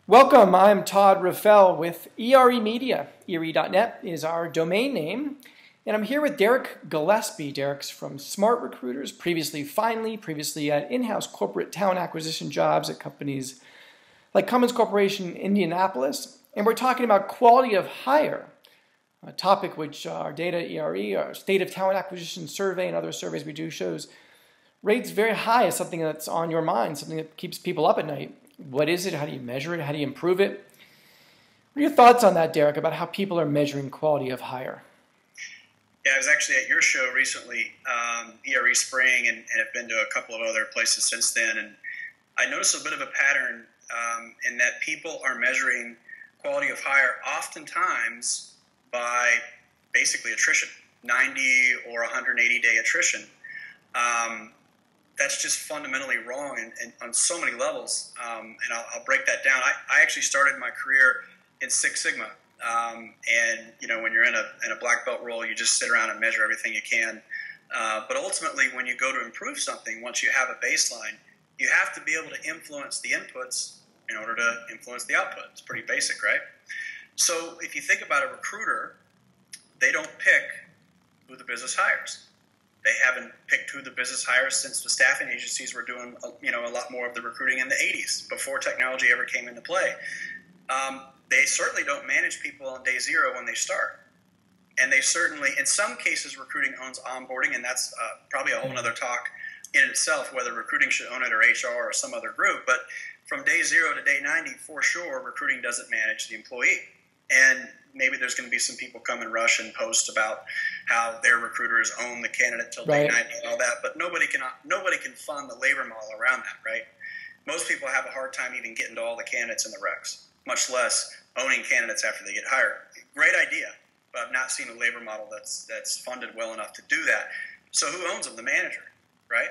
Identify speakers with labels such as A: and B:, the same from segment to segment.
A: Welcome, I'm Todd Raphael with ERE Media. ERE.net is our domain name. And I'm here with Derek Gillaspy. Derek's from Smart Recruiters, previously at in-house corporate talent acquisition jobs at companies like Cummins Corporation in Indianapolis. And we're talking about quality of hire, a topic which our data ERE, our State of Talent Acquisition Survey and other surveys we do shows rates very high as something that's on your mind, something that keeps people up at night. What is it? How do you measure it? How do you improve it? What are your thoughts on that, Derek, about how people are measuring quality of hire?
B: Yeah, I was actually at your show recently, ERE Spring, and have been to a couple of other places since then. And I noticed a bit of a pattern in that people are measuring quality of hire oftentimes by basically attrition, 90 or 180-day attrition. That's just fundamentally wrong and on so many levels, and I'll break that down. I actually started my career in Six Sigma, and when you're in a black belt role, you just sit around and measure everything you can. But ultimately, when you go to improve something, once you have a baseline, you have to be able to influence the inputs in order to influence the output. It's pretty basic, right? So if you think about a recruiter, they don't pick who the business hires. They haven't picked who the business hires since the staffing agencies were doing, a lot more of the recruiting in the 80s, before technology ever came into play. They certainly don't manage people on day zero when they start. And they certainly, in some cases, recruiting owns onboarding, and that's probably a whole other talk in itself, whether recruiting should own it or HR or some other group. But from day zero to day 90, for sure, recruiting doesn't manage the employee. And maybe there's going to be some people come and rush and post about how their recruiters own the candidate till day 90 and all that, but nobody can fund the labor model around that, right? Most people have a hard time even getting to all the candidates in the recs, much less owning candidates after they get hired. Great idea, but I've not seen a labor model that's funded well enough to do that. So who owns them? The manager, right?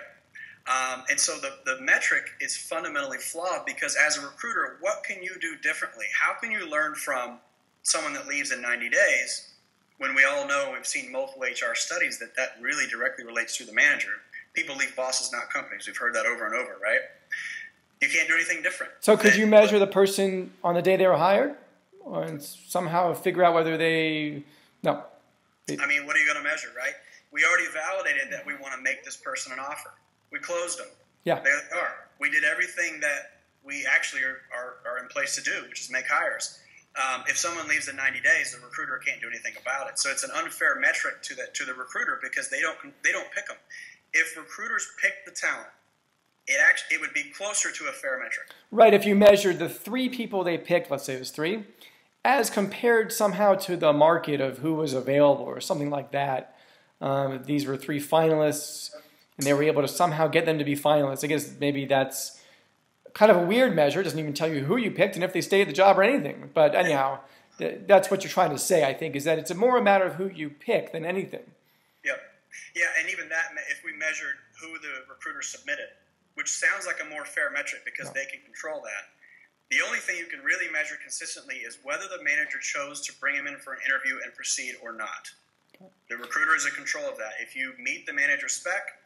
B: And so the metric is fundamentally flawed, because as a recruiter, what can you do differently? How can you learn from someone that leaves in 90 days, when we all know, we've seen multiple HR studies that really directly relates to the manager? People leave bosses, not companies. We've heard that over and over, right? You can't do anything different.
A: So could you measure the person on the day they were hired, or somehow figure out whether they... No.
B: I mean, what are you going to measure, right? We already validated that we want to make this person an offer. We closed them.
A: Yeah.
B: There they are. We did everything that we actually are in place to do, which is make hires. If someone leaves in 90 days, the recruiter can't do anything about it. So it's an unfair metric to the recruiter, because they don't pick them. If recruiters pick the talent, it would be closer to a fair metric.
A: Right. If you measured the 3 people they picked, let's say it was 3, as compared somehow to the market of who was available or something like that. These were 3 finalists, and they were able to somehow get them to be finalists. I guess maybe that's kind of a weird measure. It doesn't even tell you who you picked and if they stayed at the job or anything. But anyhow, that's what you're trying to say, I think, is that it's more a matter of who you pick than anything.
B: Yep. Yeah, and even that, if we measured who the recruiter submitted, which sounds like a more fair metric because they can control that. The only thing you can really measure consistently is whether the manager chose to bring him in for an interview and proceed or not. The recruiter is in control of that. If you meet the manager's spec,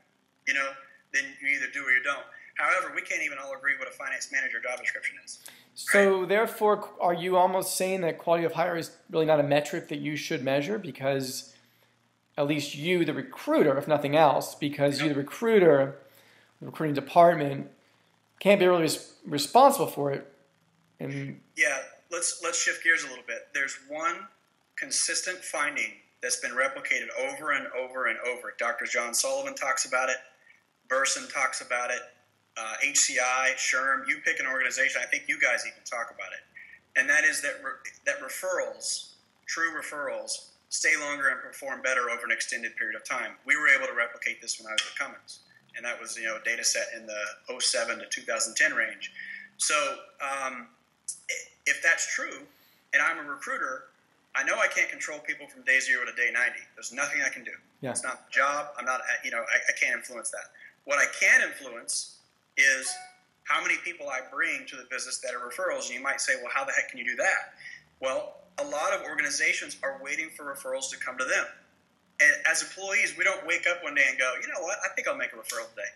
B: then you either do or you don't. However, we can't even all agree what a finance manager job description is.
A: So
B: right?
A: Therefore, are you almost saying that quality of hire is really not a metric that you should measure, because at least you, the recruiter, if nothing else, because you, the recruiter, the recruiting department, can't be really responsible for it?
B: Yeah, let's shift gears a little bit. There's one consistent finding that's been replicated over and over and over. Dr. John Sullivan talks about it. Burson talks about it. HCI, SHRM, you pick an organization, I think you guys even talk about it. And that is that referrals, true referrals, stay longer and perform better over an extended period of time. We were able to replicate this when I was at Cummins. And that was, a data set in the 07 to 2010 range. So if that's true, and I'm a recruiter, I know I can't control people from day 0 to day 90. There's nothing I can do.
A: Yeah.
B: It's not the job. I'm not, I can't influence that. What I can influence is how many people I bring to the business that are referrals. And you might say, well, how the heck can you do that? Well, a lot of organizations are waiting for referrals to come to them. And as employees, we don't wake up one day and go, you know what, I think I'll make a referral today.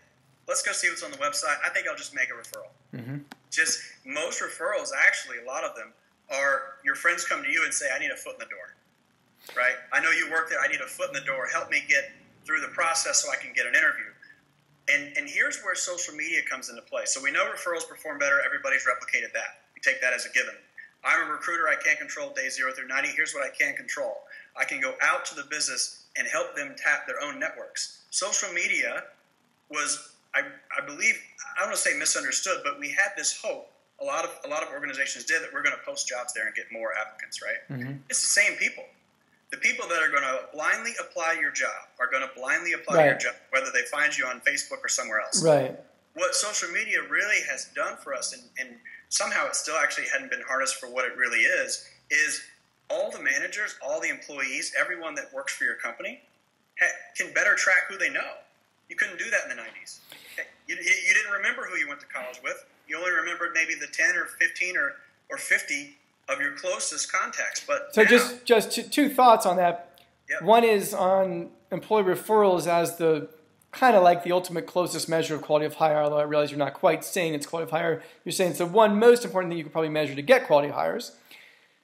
B: Let's go see what's on the website. I think I'll just make a referral.
A: Mm-hmm.
B: Just most referrals, actually, a lot of them are your friends come to you and say, I need a foot in the door, right? I know you work there. I need a foot in the door. Help me get through the process so I can get an interview. And here's where social media comes into play. So we know referrals perform better. Everybody's replicated that. We take that as a given. I'm a recruiter. I can't control day 0 through 90. Here's what I can control. I can go out to the business and help them tap their own networks. Social media was, I believe, I don't want to say misunderstood, but we had this hope. A lot of organizations did that we're going to post jobs there and get more applicants, right? Mm-hmm. It's the same people. The people that are going to blindly apply your job are going to blindly apply your job, whether they find you on Facebook or somewhere else.
A: Right.
B: What social media really has done for us, and somehow it still actually hadn't been harnessed for what it really is all the managers, all the employees, everyone that works for your company can better track who they know. You couldn't do that in the 90s. You didn't remember who you went to college with. You only remembered maybe the 10 or 15 or 50 of your closest contacts. But
A: so
B: now,
A: just two thoughts on that.
B: Yep.
A: One is on employee referrals as the kind of like the ultimate closest measure of quality of hire, although I realize you're not quite saying it's quality of hire. You're saying it's the one most important thing you could probably measure to get quality hires.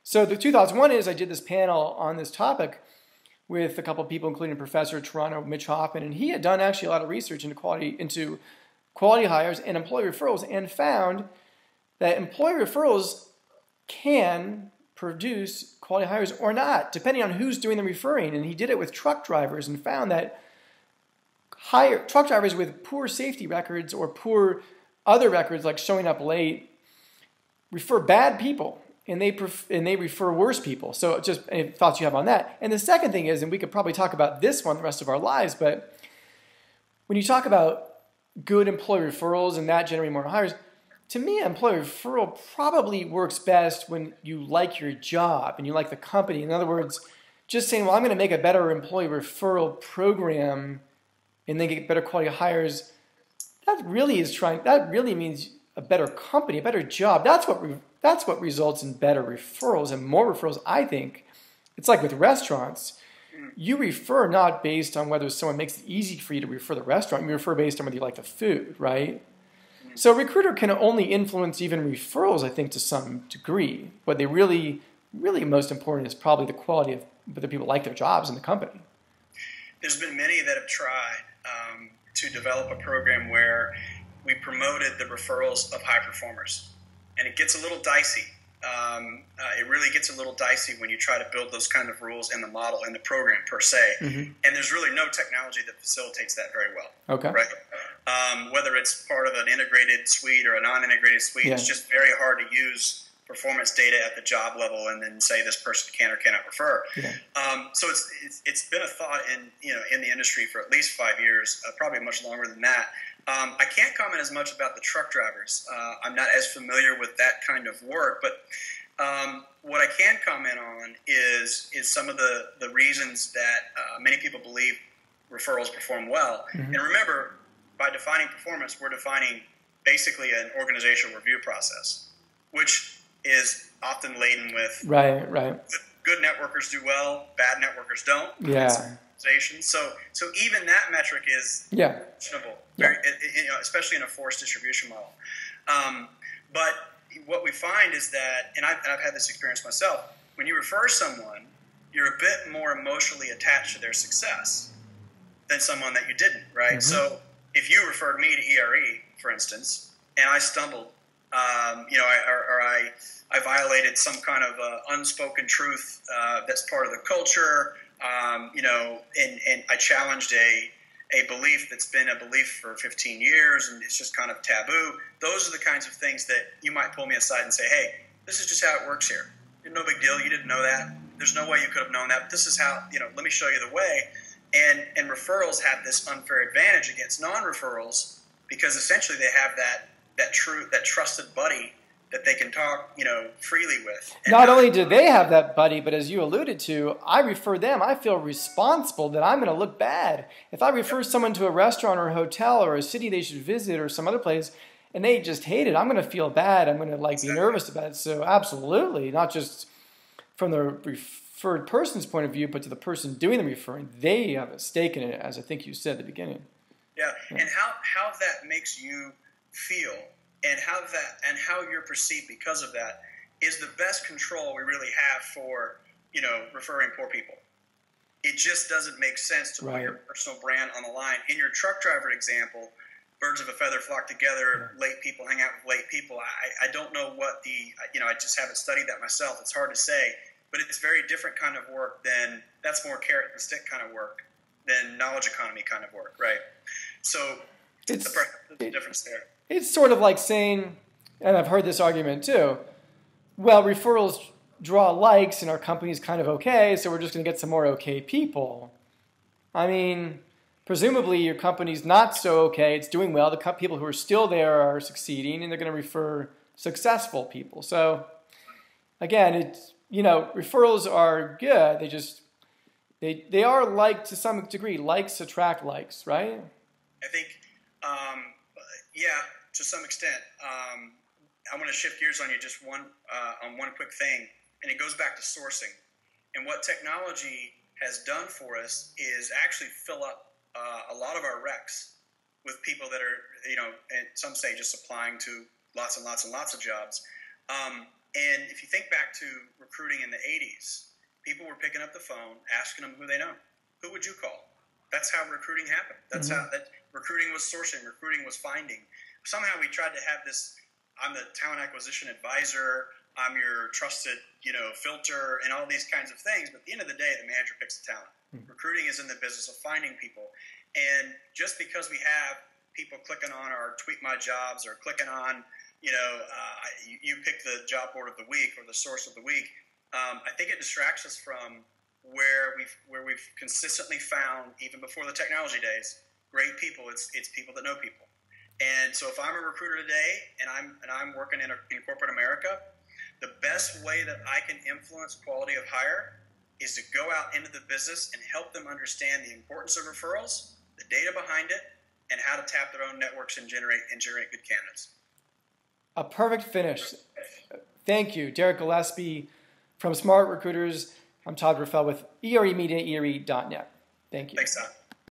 A: So the two thoughts. One is I did this panel on this topic with a couple of people, including Professor Toronto, Mitch Hoffman, and he had done actually a lot of research into quality hires and employee referrals and found that employee referrals can produce quality hires or not, depending on who's doing the referring. And he did it with truck drivers and found that truck drivers with poor safety records or poor other records, like showing up late, refer bad people, and they refer worse people. So just any thoughts you have on that. And the second thing is, and we could probably talk about this one the rest of our lives, but when you talk about good employee referrals and that generating more hires, to me, an employee referral probably works best when you like your job and you like the company. In other words, just saying, well, I'm going to make a better employee referral program and then get better quality hires, that really means a better company, a better job. That's what results in better referrals and more referrals, I think. It's like with restaurants. You refer not based on whether someone makes it easy for you to refer the restaurant. You refer based on whether you like the food, right? So a recruiter can only influence even referrals, I think, to some degree. What they really most important is probably the quality of whether people like their jobs in the company.
B: There's been many that have tried to develop a program where we promoted the referrals of high performers. And it gets a little dicey. It really gets a little dicey when you try to build those kind of rules in the model, in the program per se. Mm-hmm. And there's really no technology that facilitates that very well.
A: Okay.
B: Right? Whether it's part of an integrated suite or a non-integrated suite, it's just very hard to use performance data at the job level and then say this person can or cannot refer. Yeah. So it's been a thought in the industry for at least 5 years, probably much longer than that. I can't comment as much about the truck drivers. I'm not as familiar with that kind of work, but what I can comment on is some of the reasons that many people believe referrals perform well. Mm-hmm. And remember, by defining performance, we're defining basically an organizational review process, which is often laden with
A: right.
B: Good networkers do well, bad networkers don't.
A: Yeah.
B: So even that metric is questionable, especially in a forced distribution model. But what we find is that, and I've had this experience myself, when you refer someone, you're a bit more emotionally attached to their success than someone that you didn't, right? Mm-hmm. So if you referred me to ERE, for instance, and I stumbled, I violated some kind of unspoken truth that's part of the culture, and I challenged a belief that's been a belief for 15 years, and it's just kind of taboo. Those are the kinds of things that you might pull me aside and say, hey, this is just how it works here. No big deal. You didn't know that. There's no way you could have known that. But this is how, let me show you the way. And referrals have this unfair advantage against non-referrals because essentially they have that trusted buddy that they can talk, freely with.
A: Not only do they have that buddy, but as you alluded to, I refer them. I feel responsible that I'm going to look bad. If I refer someone to a restaurant or a hotel or a city they should visit or some other place, and they just hate it, I'm going to feel bad. I'm going to be nervous about it. So absolutely, not just from the referred person's point of view, but to the person doing the referring, they have a stake in it, as I think you said at the beginning.
B: Yeah. And how that makes you feel and how you're perceived because of that is the best control we really have for, referring poor people. It just doesn't make sense to put your personal brand on the line. In your truck driver example, birds of a feather flock together, late people hang out with late people. I don't know what I just haven't studied that myself. It's hard to say, but it's very different kind of work that's more carrot and stick kind of work than knowledge economy kind of work, right? So it's the difference there.
A: It's sort of like saying, and I've heard this argument too, well, referrals draw likes and our company's kind of okay, so we're just going to get some more okay people. I mean, presumably your company's not so okay, it's doing well, the people who are still there are succeeding, and they're going to refer successful people. So again, it's, referrals are good, they are liked to some degree. Likes attract likes, right?
B: I think, to some extent. I want to shift gears on you just on one quick thing, and it goes back to sourcing. And what technology has done for us is actually fill up a lot of our recs with people that are, and some say just applying to lots and lots and lots of jobs. And if you think back to recruiting in the 80s, people were picking up the phone, asking them who they know. Who would you call? That's how recruiting happened. That's how recruiting was sourcing, recruiting was finding. Somehow we tried to have this, I'm the talent acquisition advisor, I'm your trusted, filter, and all these kinds of things. But at the end of the day, the manager picks the talent. Recruiting is in the business of finding people. And just because we have people clicking on our tweet my jobs or clicking on, you pick the job board of the week or the source of the week, I think it distracts us from where we've consistently found, even before the technology days, great people. It's people that know people. And so if I'm a recruiter today and I'm working in corporate America, the best way that I can influence quality of hire is to go out into the business and help them understand the importance of referrals, the data behind it, and how to tap their own networks and generate good candidates.
A: A perfect finish. Thank you, Derek Gillaspy from Smart Recruiters. I'm Todd Raphael with ERE Media, ERE.net. Thank you.
B: Thanks, Todd.